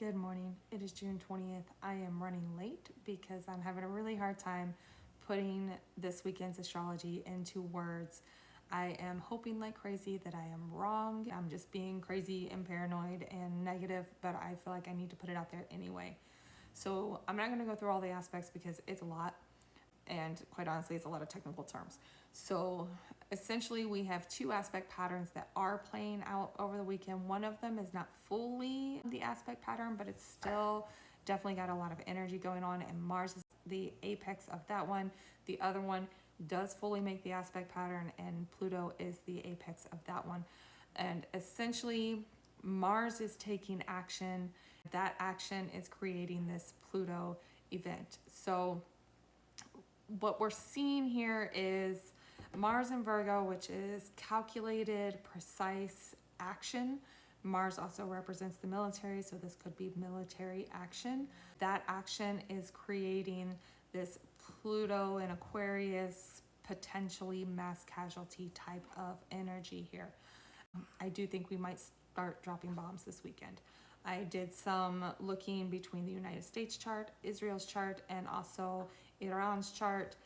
Good morning. It is June 20th. I am running late because I'm having a really hard time putting this weekend's astrology into words. I am hoping like crazy that I am wrong. I'm just being crazy and paranoid and negative, but I feel like I need to put it out there anyway. So I'm not going to go through all the aspects because it's a lot, and quite honestly, it's a lot of technical terms. So essentially, we have two aspect patterns that are playing out over the weekend. One of them is not fully the aspect pattern, but it's still definitely got a lot of energy going on, and Mars is the apex of that one. The other one does fully make the aspect pattern, and Pluto is the apex of that one. And essentially, Mars is taking action. That action is creating this Pluto event. So what we're seeing here is Mars in Virgo, which is calculated, precise action. Mars also represents the military, so this could be military action. That action is creating this Pluto in Aquarius, potentially mass casualty type of energy here. I do think we might start dropping bombs this weekend. I did some looking between the United States chart, Israel's chart, and also Iran's chart.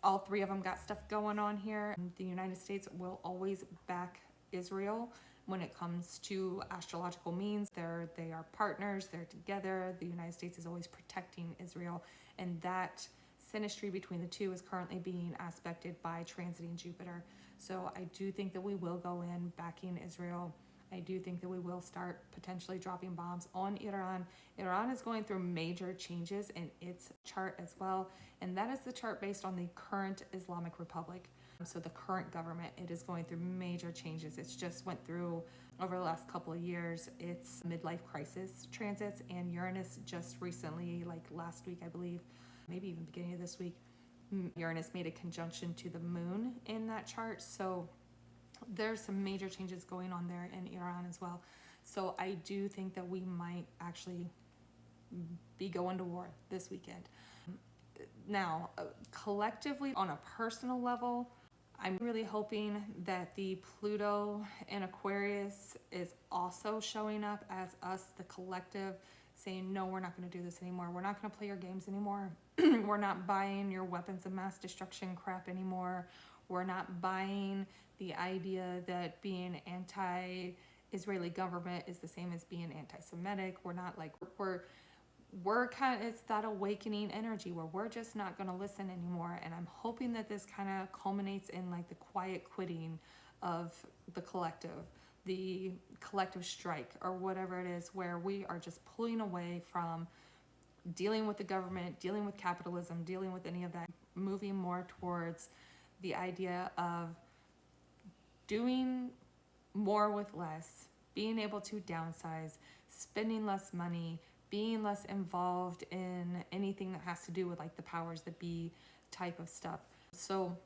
All three of them got stuff going on here. The United States will always back Israel when it comes to astrological means. They are partners, they're together. The United States is always protecting Israel, and that synastry between the two is currently being aspected by transiting Jupiter. So I do think that we will go in backing Israel. I do think that we will start potentially dropping bombs on Iran. Iran is going through major changes in its chart as well, and that is the chart based on the current Islamic Republic. So the current government, it is going through major changes. It's just went through, over the last couple of years, its midlife crisis transits, and Uranus just recently, like last week I believe, maybe even beginning of this week, Uranus made a conjunction to the moon in that chart. So there's some major changes going on there in Iran as well. So I do think that we might actually be going to war this weekend. Now, collectively, on a personal level, I'm really hoping that the Pluto in Aquarius is also showing up as us, the collective, saying, no, we're not going to do this anymore. We're not going to play your games anymore. We're not buying your weapons of mass destruction crap anymore. We're not buying the idea that being anti-Israeli government is the same as being anti-Semitic. We're not like, we're kind of, it's that awakening energy where we're just not going to listen anymore. And I'm hoping that this kind of culminates in like the quiet quitting of the collective strike or whatever it is, where we are just pulling away from dealing with the government, dealing with capitalism, dealing with any of that, moving more towards the idea of doing more with less, being able to downsize, spending less money, being less involved in anything that has to do with like the powers that be type of stuff. So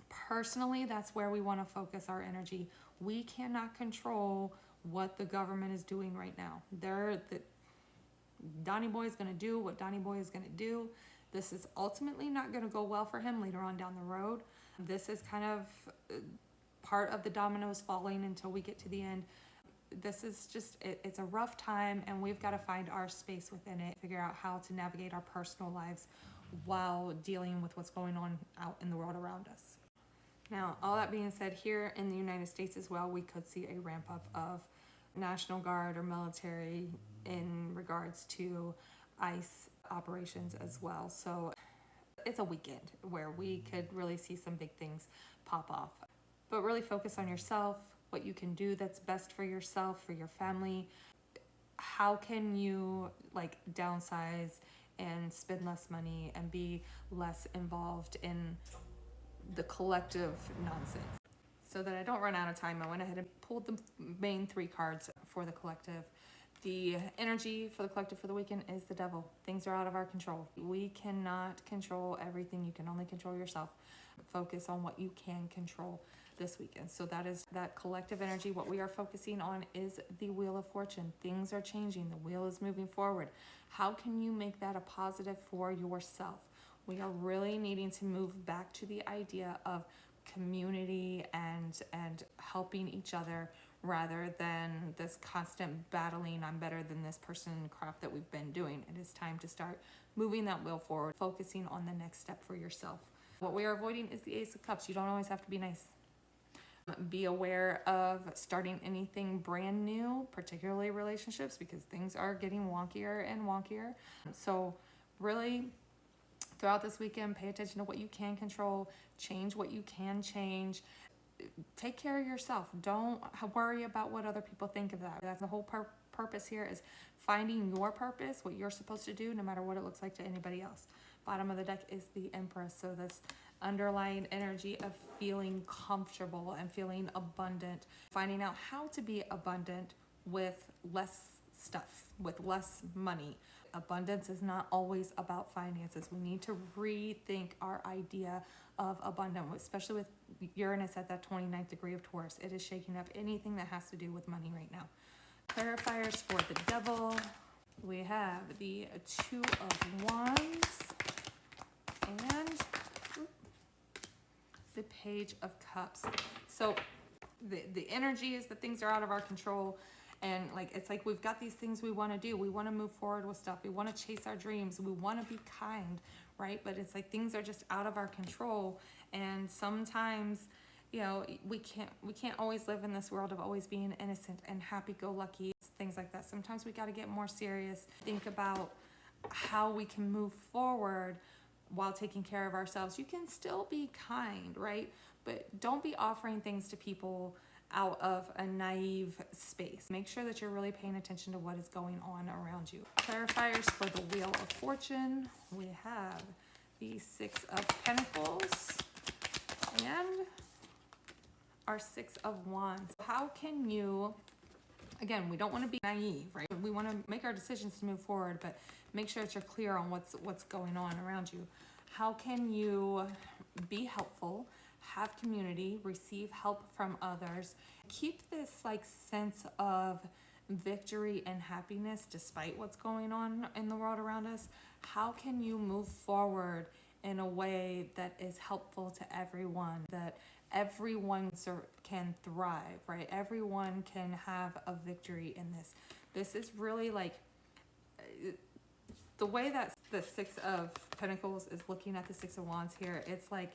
personally, that's where we want to focus our energy. We cannot control what the government is doing right now. Donnie Boy is going to do what Donnie Boy is going to do. This is ultimately not going to go well for him later on down the road. This is kind of part of the dominoes falling until we get to the end. This is just, it's a rough time, and we've got to find our space within it, figure out how to navigate our personal lives while dealing with what's going on out in the world around us. Now, all that being said, here in the United States as well, we could see a ramp up of National Guard or military in regards to ICE operations as well. So it's a weekend where we could really see some big things pop off. But really focus on yourself, what you can do that's best for yourself, for your family. How can you like downsize and spend less money and be less involved in the collective nonsense? So that I don't run out of time, I went ahead and pulled the main three cards for the collective. The energy for the collective for the weekend is the devil. Things are out of our control. We cannot control everything. You can only control yourself. Focus on what you can control this weekend. So that is that collective energy. What we are focusing on is the Wheel of Fortune. Things are changing. The wheel is moving forward. How can you make that a positive for yourself? We are really needing to move back to the idea of community and helping each other rather than this constant battling, I'm better than this person crap that we've been doing. It is time to start moving that wheel forward, focusing on the next step for yourself. What we are avoiding is the Ace of Cups. You don't always have to be nice. Be aware of starting anything brand new, particularly relationships, because things are getting wonkier and wonkier. So really, throughout this weekend, pay attention to what you can control, change what you can change. Take care of yourself. Don't worry about what other people think of that. That's the whole purpose here, is finding your purpose, what you're supposed to do, no matter what it looks like to anybody else. Bottom of the deck is the Empress. So this underlying energy of feeling comfortable and feeling abundant, finding out how to be abundant with less stuff, with less money. Abundance is not always about finances. We need to rethink our idea of abundance, especially with Uranus at that 29th degree of Taurus. It is shaking up anything that has to do with money right now. Clarifiers for the Devil. We have the Two of Wands and the Page of Cups. So the energy is that things are out of our control. And it's like we've got these things we want to do. We want to move forward with stuff. We want to chase our dreams. We want to be kind, right? But it's like things are just out of our control. And sometimes, we can't always live in this world of always being innocent and happy-go-lucky, things like that. Sometimes we got to get more serious. Think about how we can move forward while taking care of ourselves. You can still be kind, right? But don't be offering things to people out of a naive space. Make sure that you're really paying attention to what is going on around you. Clarifiers for the Wheel of Fortune. We have the Six of Pentacles and our Six of Wands. How can you, again, we don't want to be naive, right? We want to make our decisions to move forward, but make sure that you're clear on what's going on around you. How can you be helpful, have community, receive help from others, keep this sense of victory and happiness despite what's going on in the world around us? How can you move forward in a way that is helpful to everyone, that everyone can thrive, right? Everyone can have a victory in this. This is really the way that the Six of Pentacles is looking at the Six of Wands here. It's like,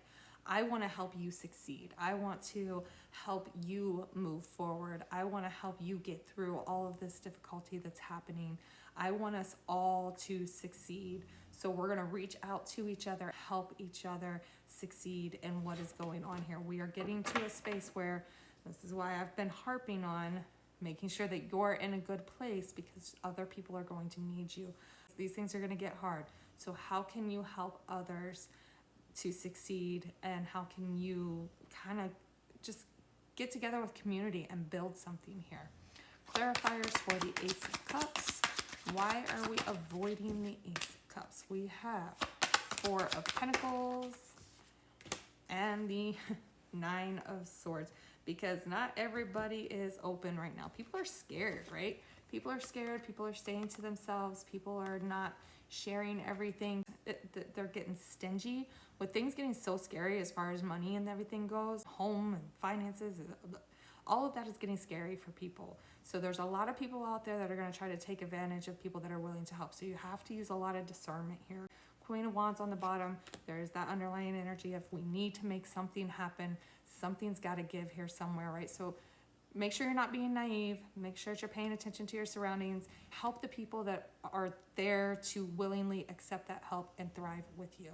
I want to help you succeed. I want to help you move forward. I want to help you get through all of this difficulty that's happening. I want us all to succeed. So we're going to reach out to each other, help each other succeed in what is going on here. We are getting to a space where, this is why I've been harping on making sure that you're in a good place, because other people are going to need you. These things are going to get hard. So how can you help others to succeed, and how can you kind of just get together with community and build something here? Clarifiers for the Ace of Cups. Why are we avoiding the Ace of Cups? We have Four of Pentacles and the Nine of Swords, because not everybody is open right now. People are scared, right? People are scared. People are staying to themselves. People are not sharing everything. They're getting stingy. With things getting so scary as far as money and everything goes, home and finances, all of that is getting scary for people. So there's a lot of people out there that are going to try to take advantage of people that are willing to help. So you have to use a lot of discernment here. Queen of Wands on the bottom. There's that underlying energy of we need to make something happen. Something's got to give here somewhere, right? So make sure you're not being naive. Make sure that you're paying attention to your surroundings. Help the people that are there to willingly accept that help and thrive with you.